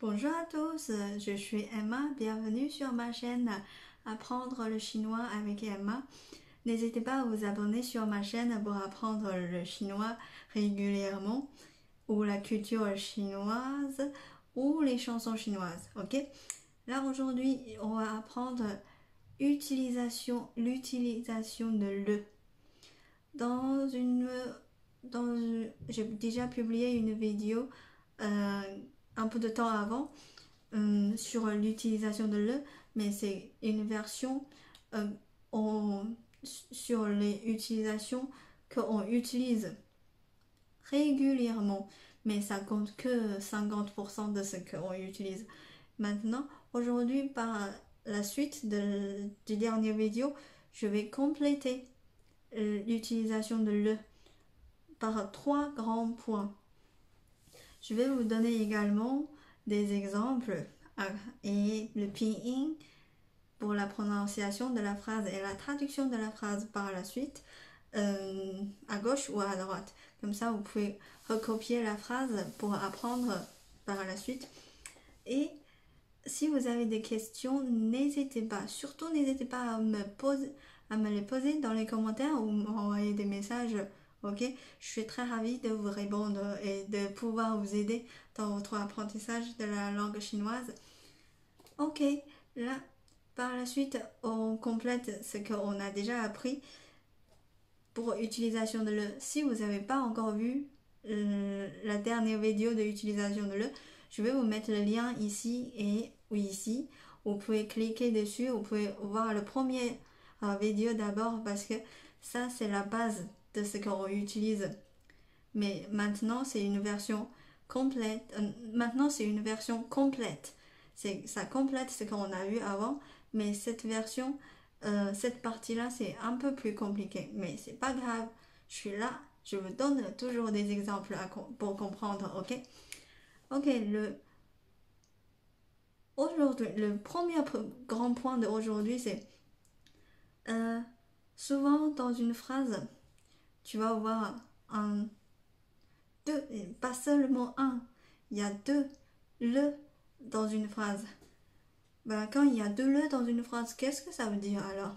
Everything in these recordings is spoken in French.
Bonjour à tous, je suis Emma, bienvenue sur ma chaîne Apprendre le chinois avec Emma. N'hésitez pas à vous abonner sur ma chaîne pour apprendre le chinois régulièrement, ou la culture chinoise, ou les chansons chinoises, ok? Là aujourd'hui, on va apprendre l'utilisation de le. J'ai déjà publié une vidéo un peu de temps avant sur l'utilisation de le, mais c'est une version sur les utilisations qu'on utilise régulièrement, mais ça compte que 50% de ce qu'on utilise. Maintenant, aujourd'hui, par la suite du dernier vidéo, je vais compléter l'utilisation de le par 3 grands points. Je vais vous donner également des exemples et le pinyin pour la prononciation de la phrase et la traduction de la phrase par la suite, à gauche ou à droite. Comme ça, vous pouvez recopier la phrase pour apprendre par la suite. Et si vous avez des questions, n'hésitez pas à me les poser dans les commentaires ou m'envoyer des messages. Ok, je suis très ravie de vous répondre et de pouvoir vous aider dans votre apprentissage de la langue chinoise. Ok, là, par la suite, on complète ce qu'on a déjà appris pour utilisation de le. Si vous n'avez pas encore vu la dernière vidéo de l'utilisation de le, je vais vous mettre le lien ici ou ici. Vous pouvez cliquer dessus, vous pouvez voir le premier vidéo d'abord parce que ça c'est la base de ce qu'on utilise. Mais maintenant c'est une version complète. Ça complète ce qu'on a vu avant, mais cette partie-là c'est un peu plus compliqué. Mais c'est pas grave, je suis là, je vous donne toujours des exemples pour comprendre, ok? Ok, le premier grand point d'aujourd'hui, c'est souvent dans une phrase, tu vas voir deux, pas seulement un, il y a deux le dans une phrase. Ben, quand il y a deux le dans une phrase, qu'est-ce que ça veut dire alors?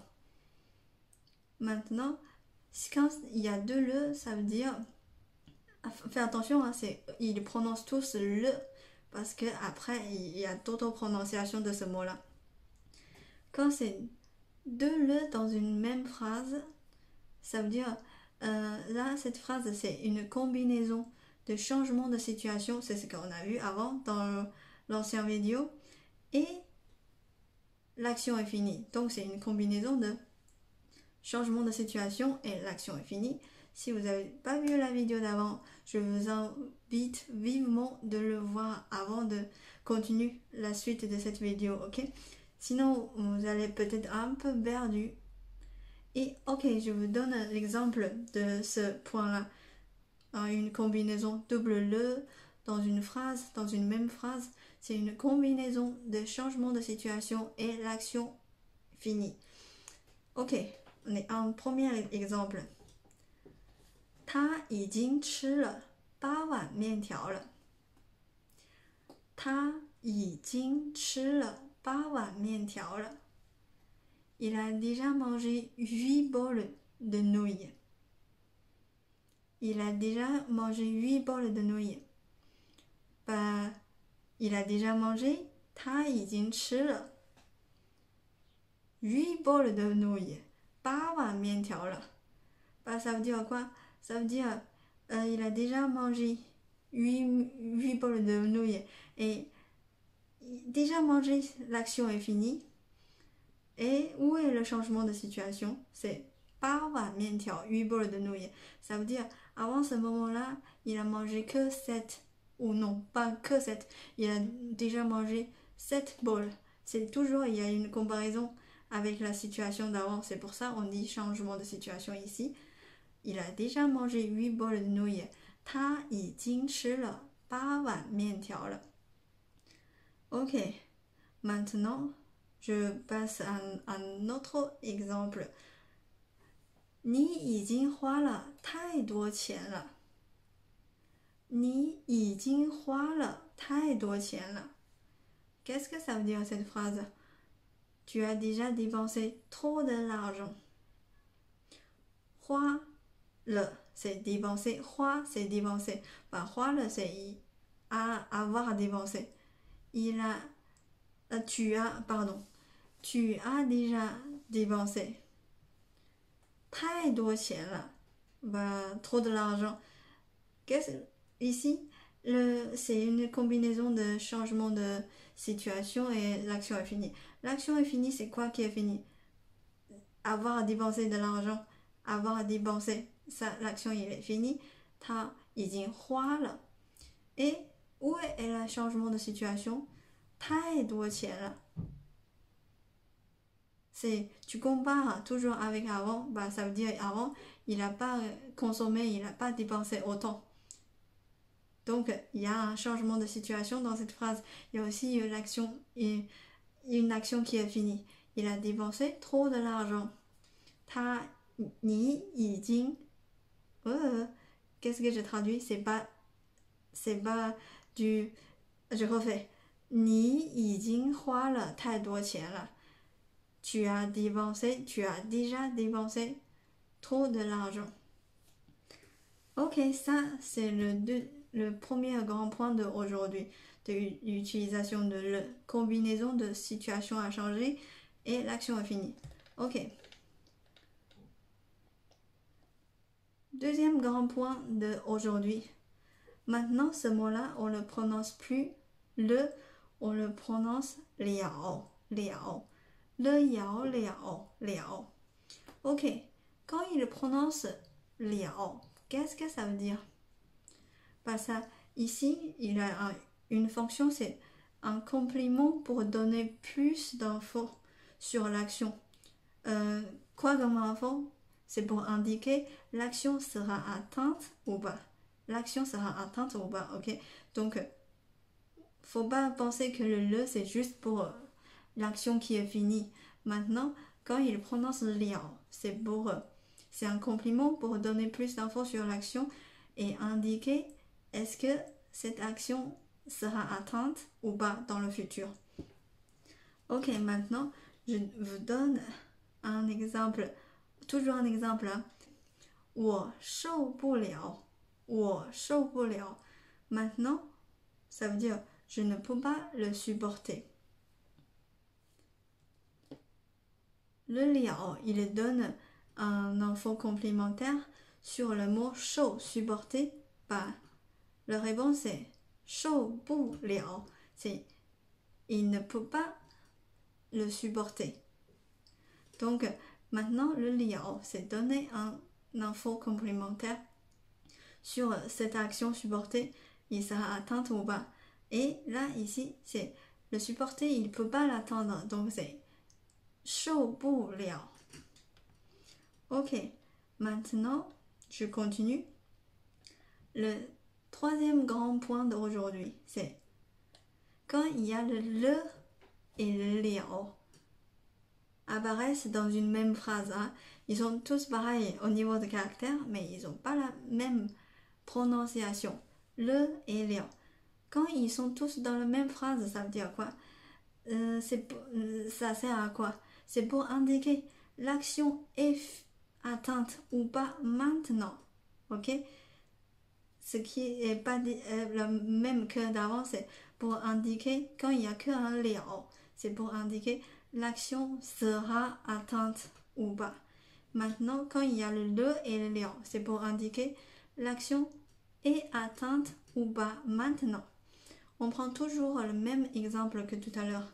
Maintenant, quand il y a deux le, ça veut dire, fais attention, hein, ils prononcent tous le, parce que après il y a d'autres prononciations de ce mot-là. Quand c'est deux le dans une même phrase, ça veut dire là cette phrase c'est une combinaison de changement de situation, c'est ce qu'on a vu avant dans l'ancien vidéo, et l'action est finie. Donc c'est une combinaison de changement de situation et l'action est finie. Si vous n'avez pas vu la vidéo d'avant, je vous invite vivement de le voir avant de continuer la suite de cette vidéo, ok? Sinon, vous allez peut-être un peu perdu. Et ok, je vous donne l'exemple de ce point-là. Une combinaison double le dans une phrase, dans une même phrase, c'est une combinaison de changement de situation et l'action finie. Ok, on est un premier exemple. 他已经吃了8碗面条了。他已经吃了8碗面条了。Il a déjà mangé 8 bols de nouilles. Il a déjà mangé 8 bols de nouilles. Bah, il a déjà mangé, 他已经吃了8 bols de nouilles. 8碗面条了。Bah, ça veut dire quoi? Ça veut dire il a déjà mangé 8 bols de nouilles. Et déjà mangé, l'action est finie. Et où est le changement de situation? C'est 8碗面条, 8 bols de nouilles. Ça veut dire, avant ce moment-là, il a mangé que 7. Ou non, pas que 7. Il a déjà mangé 7 bols. C'est toujours, il y a une comparaison avec la situation d'avant. C'est pour ça on dit changement de situation ici. Il a déjà mangé 8 bols de nouilles. 他已经吃了8碗面条了。Ok, maintenant, je passe à un autre exemple. 你已经花了太多钱了。你已经花了太多钱了。Qu'est-ce que ça veut dire cette phrase? Tu as déjà dépensé trop de l'argent. 花了 c'est dépenser. 花 c'est dépenser. 花了 c'est avoir dépensé. Tu as déjà dépensé 太多钱了 trop de l'argent. Ici, c'est une combinaison de changement de situation et l'action est finie. L'action est finie, c'est quoi qui est fini? Avoir dépensé de l'argent, avoir dépensé, ça, l'action il est fini. 他已经花了 Et où est le changement de situation? 太多钱了 C'est, tu compares toujours avec avant, ça veut dire avant, il n'a pas consommé, il n'a pas dépensé autant. Donc, il y a un changement de situation dans cette phrase. Il y a aussi une action qui est finie. Il a dépensé trop de l'argent. 你已经 qu'est-ce que je traduis? C'est pas du... Je refais. 你已经花了太多钱了 tu as déjà dépensé trop de l'argent. Ok, ça c'est le premier grand point d'aujourd'hui, de l'utilisation de le, combinaison de situation à changer et l'action est finie. Ok. Deuxième grand point d'aujourd'hui. Maintenant, ce mot-là, on ne le prononce plus le, on le prononce liao, liao. Le yao, liao, liao. Ok, quand il prononce liao, qu'est-ce que ça veut dire? Ça, ici, il a une fonction, c'est un complément pour donner plus d'infos sur l'action. Quoi comme info? C'est pour indiquer l'action sera atteinte ou pas. L'action sera atteinte ou pas, ok? Donc, faut pas penser que le c'est juste pour l'action qui est finie. Maintenant, quand il prononce liao, c'est un compliment pour donner plus d'infos sur l'action et indiquer est-ce que cette action sera atteinte ou pas dans le futur. Ok, maintenant, je vous donne un exemple, toujours un exemple. 我受不了 Maintenant, ça veut dire je ne peux pas le supporter. Le liao, il donne un info complémentaire sur le mot 受 supporter. La réponse est 受不了 c'est il ne peut pas le supporter. Donc maintenant le liao, c'est donner un info complémentaire sur cette action supportée, il sera atteinte ou pas. Et là ici c'est le supporter, il ne peut pas l'atteindre, donc c'est 受不了. Ok, maintenant je continue. Le troisième grand point d'aujourd'hui, c'est quand il y a le et le liao apparaissent dans une même phrase. Hein. Ils sont tous pareils au niveau de caractère, mais ils n'ont pas la même prononciation. Le et liao. Quand ils sont tous dans la même phrase, ça veut dire quoi? Ça sert à quoi? C'est pour indiquer l'action est atteinte ou pas maintenant. Ok? Ce qui n'est pas le même que d'avant, c'est pour indiquer quand il n'y a qu'un liao. C'est pour indiquer l'action sera atteinte ou pas. Maintenant, quand il y a le et le liao, c'est pour indiquer l'action est atteinte ou pas maintenant. On prend toujours le même exemple que tout à l'heure.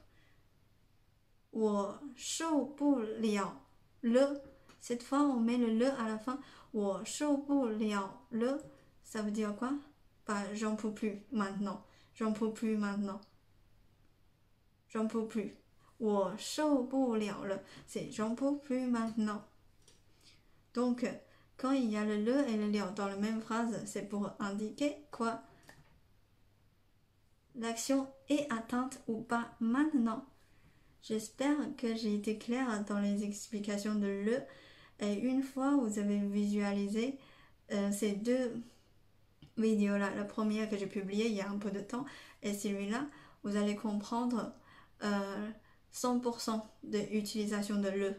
我受不了 le. Cette fois, on met le à la fin. 我受不了 le. Ça veut dire quoi? J'en peux plus maintenant. J'en peux plus maintenant. J'en peux plus. 我受不了了 c'est j'en peux plus maintenant. Donc, quand il y a le et le liao dans la même phrase, c'est pour indiquer quoi? L'action est atteinte ou pas maintenant. J'espère que j'ai été claire dans les explications de le. Et une fois vous avez visualisé ces deux vidéos-là, la première que j'ai publiée il y a un peu de temps, et celui-là, vous allez comprendre 100% de l'utilisation de le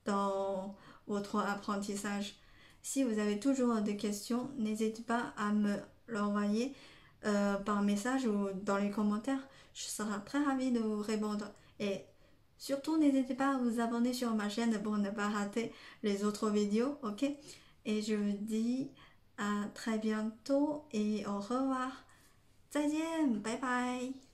dans votre apprentissage. Si vous avez toujours des questions, n'hésitez pas à me l'envoyer par message ou dans les commentaires. Je serai très ravie de vous répondre. Et surtout, n'hésitez pas à vous abonner sur ma chaîne pour ne pas rater les autres vidéos, ok? Et je vous dis à très bientôt et au revoir. 再见，拜拜。